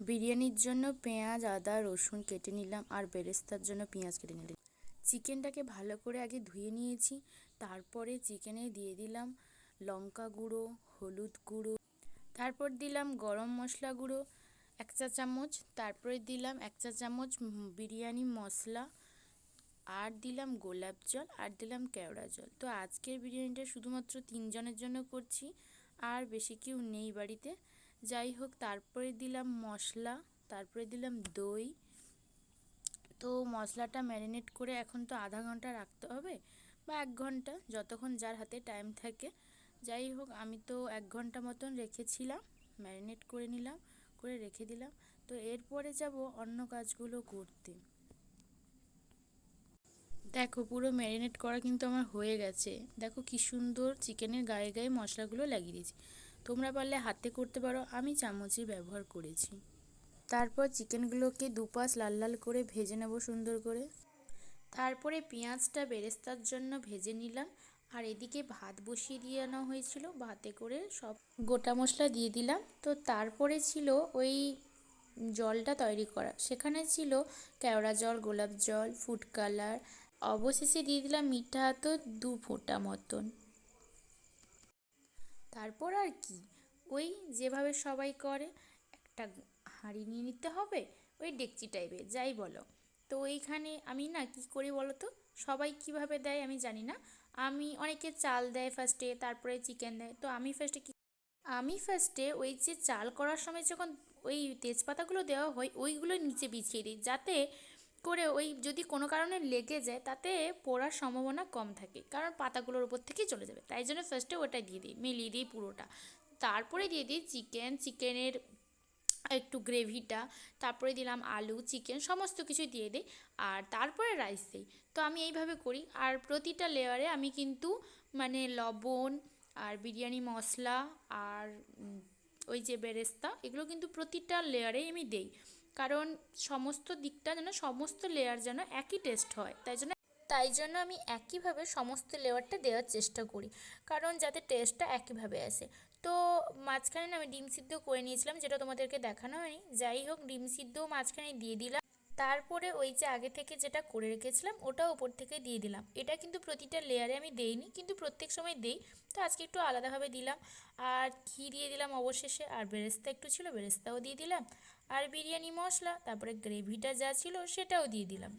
বিরিয়ানির জন্য পেঁয়াজ, আদা, রসুন কেটে নিলাম আর বেরেস্তার জন্য পেঁয়াজ কেটে নিলাম। চিকেনটাকে ভালো করে আগে ধুয়ে নিয়েছি। তারপরে চিকেনে দিয়ে দিলাম লঙ্কা গুঁড়ো, হলুদ গুঁড়ো, তারপর দিলাম গরম মশলা গুঁড়ো 1 চা চামচ, তারপরে দিলাম 1 চা চামচ বিরিয়ানি মশলা, আর দিলাম গোলাপ জল, আর দিলাম কেওড়া জল। তো আজকের বিরিয়ানিটা শুধুমাত্র 3 জনের জন্য করছি, আর বেশি কেউ নেই বাড়িতে। যাই হোক, তারপরে দিলাম মশলা, তারপরে দিলাম দই। তো মশলাটা ম্যারিনেট করে এখন তো আধা ঘন্টা রাখতে হবে বা 1 ঘন্টা, যতক্ষণ যার হাতে টাইম থাকে। যাই হোক, আমি তো 1 ঘন্টা মতন রেখেছিলাম, ম্যারিনেট করে নিলাম, করে রেখে দিলাম। তো এরপরে যাব অন্য কাজগুলো করতে। দেখো, পুরো ম্যারিনেট করা কিন্তু আমার হয়ে গেছে। দেখো কি সুন্দর চিকেনের গায়ে গায়ে মশলাগুলো লাগিয়ে দিয়েছি। তোমরা পারলে হাতে করতে পারো, আমি চামচই ব্যবহার করেছি। তারপর চিকেনগুলোকে দুপাশ লাল লাল করে ভেজে নেব সুন্দর করে। তারপরে পেঁয়াজটা বেরেস্তার জন্য ভেজে নিলাম, আর এদিকে ভাত বসিয়ে দিয়ে আনা হয়েছিল, ভাতে করে সব গোটা মশলা দিয়ে দিলাম। তো তারপরে ছিল ওই জলটা তৈরি করা, সেখানে ছিল কেওড়া জল, গোলাপ জল, ফুড কালার, অবশেষে দিয়ে দিলাম মিঠা তো 2 ফোঁটা মতন। তারপর আর কি, ওই যেভাবে সবাই করে, একটা হাঁড়ি নিয়ে নিতে হবে, ওই ডেকচি টাইপের যাই বলো। তো ওইখানে আমি না কি করি বলো তো, সবাই কিভাবে দেয় আমি জানি না। অনেকে চাল দেয় ফার্স্টে, তারপরে চিকেন দেয়। তো আমি ফার্স্টে ওই যে চাল করার সময় যখন ওই তেজপাতাগুলো দেওয়া হয়, ওইগুলো নিচে বিছিয়ে দিই, যাতে করে ওই যদি কোনো কারণে লেগে যায় তাতে পোড়ার সম্ভাবনা কম থাকে, কারণ পাতাগুলোর উপর থেকেই চলে যাবে। তাই জন্য ফার্স্টে ওটা দিয়ে দিই, মিলিয়ে দিই পুরোটা। তারপরে দিয়ে দিই চিকেনের একটু গ্রেভিটা, তারপরে দিলাম আলু, চিকেন, সমস্ত কিছু দিয়ে দিই, আর তারপরে রাইস দিই। তো আমি এইভাবে করি। আর প্রতিটা লেয়ারে আমি কিন্তু মানে লবণ আর বিরিয়ানি মশলা আর ওই যে বেরেস্তা, এগুলো কিন্তু প্রতিটা লেয়ারেই আমি দেই, কারণ সমস্ত দিকটা যেন, সমস্ত লেয়ার যেন একই টেস্ট হয়। তাই জন্য আমি একইভাবে সমস্ত লেয়ারটা দেওয়ার চেষ্টা করি, কারণ যাতে টেস্টটা একইভাবে আসে। তো মাঝখানে না আমি ডিম সিদ্ধ করে নিয়েছিলাম, যেটা তোমাদেরকে দেখানো হয়নি। যাই হোক, ডিম সিদ্ধও মাঝখানে দিয়ে দিলাম। তারপরে ওই যে আগে থেকে যেটা করে রেখেছিলাম ওটা ওপর থেকে দিয়ে দিলাম। এটা কিন্তু প্রতিটা লেয়ারে আমি দেইনি, কিন্তু প্রত্যেক সময় দেই। তো আজকে একটু আলাদাভাবে দিলাম। আর ঘি দিয়ে দিলাম অবশেষে, আর বেরেস্তা একটু ছিল, বেরেস্তাও দিয়ে দিলাম, আর বিরিয়ানি মশলা, তারপরে গ্রেভিটা যা ছিল সেটাও দিয়ে দিলাম।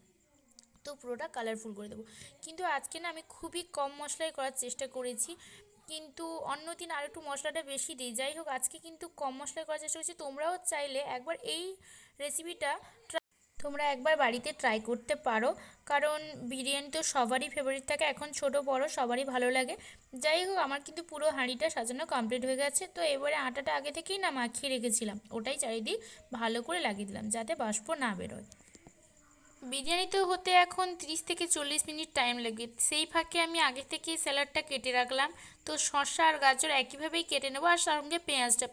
তো পুরোটা কালারফুল করে দেবো। কিন্তু আজকে না আমি খুবই কম মশলায় করার চেষ্টা করেছি, কিন্তু অন্য দিন আর একটু মশলাটা বেশি দিই। যাই হোক, আজকে কিন্তু কম মশলায় করার চেষ্টা করছি। তোমরাও চাইলে একবার এই রেসিপিটা তোমরা একবার বাড়িতে ট্রাই করতে পারো, কারণ বিরিয়ানি তো সবারই ফেভারিট থাকে, এখন ছোট বড় সবারই ভালো লাগে। যাই হোক, আমার কিন্তু পুরো হাঁড়িটা সাজানো কমপ্লিট হয়ে গেছে। তো এবারে আটাটা আগে থেকেই না মাখিয়ে রেখেছিলাম, ওটাই চারিদিক ভালো করে লাগিয়ে দিলাম, যাতে বাষ্প না বেরোয়। বিরিয়ানিতে হতে এখন 30 থেকে 40 মিনিট টাইম লাগে। সেই ফাঁকে আমি আগে থেকে স্যালাডটা কেটে রাখলাম। তো শসা আর গাজর একইভাবেই কেটে নেবো, আর সঙ্গে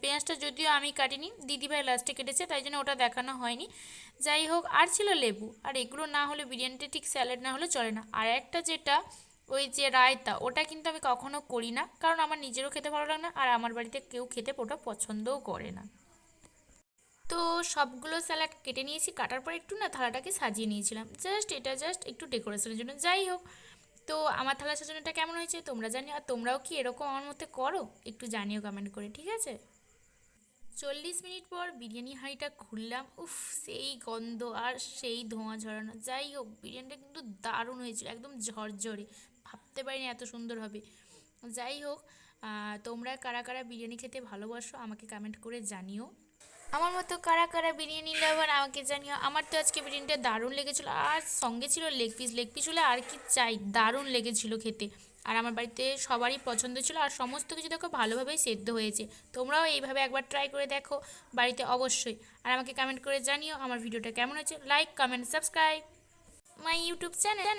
পেঁয়াজটা যদিও আমি কাটিনি, দিদিভাই লাস্টে কেটেছে, তাই জন্য ওটা দেখানো হয়নি। যাই হোক, আর ছিল লেবু। আর এগুলো না হলে বিরিয়ানিটা ঠিক স্যালাড না হলে চলে না। আর একটা যেটা ওই যে রায়তা, ওটা কিন্তু আমি কখনো করি না, কারণ আমার নিজেরও খেতে ভালো লাগে না, আর আমার বাড়িতে কেউ খেতে ওটা পছন্দও করে না। তো সবগুলো স্যালাড কেটে নিয়েছি, কাটার পর একটু না থালাটাকে সাজিয়ে নিয়েছিলাম, জাস্ট একটু ডেকোরেশনের জন্য। যাই হোক, তো আমার থালা সাজানোটা কেমন হয়েছে তোমরা জানিও, আর তোমরাও কি এরকম আমার মধ্যে করো একটু জানিও কমেন্ট করে, ঠিক আছে? 40 মিনিট পর বিরিয়ানি হাঁড়িটা খুললাম, উফ, সেই গন্ধ আর সেই ধোঁয়া ঝরানো। যাই হোক, বিরিয়ানিটা কিন্তু দারুণ হয়েছিল, একদম ঝরঝরে, ভাবতে পারিনি এত সুন্দর হবে। যাই হোক, তোমরা কারা কারা বিরিয়ানি খেতে ভালোবাসো আমাকে কমেন্ট করে জানিও। আমার মতো কারা কারা বিরিয়ানি লাভার আমাকে জানিও। আমার তো আজকে বিরিয়ানিটা দারুণ লেগেছিলো, আর সঙ্গে ছিল লেগ পিস হলে আর কি চাই, দারুণ লেগেছিলো খেতে। আর আমার বাড়িতে সবারই পছন্দ ছিল, আর সমস্ত কিছু দেখো ভালোভাবেই সেদ্ধ হয়েছে। তোমরাও এইভাবে একবার ট্রাই করে দেখো বাড়িতে অবশ্যই, আর আমাকে কমেন্ট করে জানিও আমার ভিডিওটা কেমন হয়েছে। Like, comment, subscribe my YouTube channel.